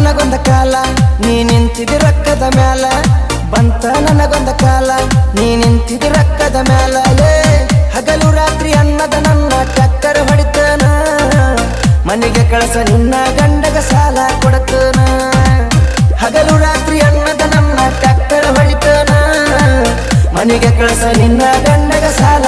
ನನಗೊಂದ ಕಾಲ ನೀ ನಿಂತಿದಿ ರೊಕ್ಕದ ಮ್ಯಾಲ ಬಂತ ನನಗೊಂದ ಕಾಲ ನೀ ನಿಂತಿದಿ ರೊಕ್ಕದ ಮ್ಯಾಲ ಹಗಲು ರಾತ್ರಿ ಅನ್ನದ ನನ್ನ ಟಕ್ಕರ್ ಹೊಡಿತನ ಮನೆಗೆ ಕಳಸ ನಿನ್ನ ಗಂಡಗ ಸಾಲ ಕೊಡತನ ಹಗಲು ರಾತ್ರಿ ಅನ್ನದ ನನ್ನ ಟಕ್ಕರ್ ಹೊಡಿತನ ಮನೆಗೆ ಕಳಸ ನಿನ್ನ ಗಂಡಗ ಸಾಲ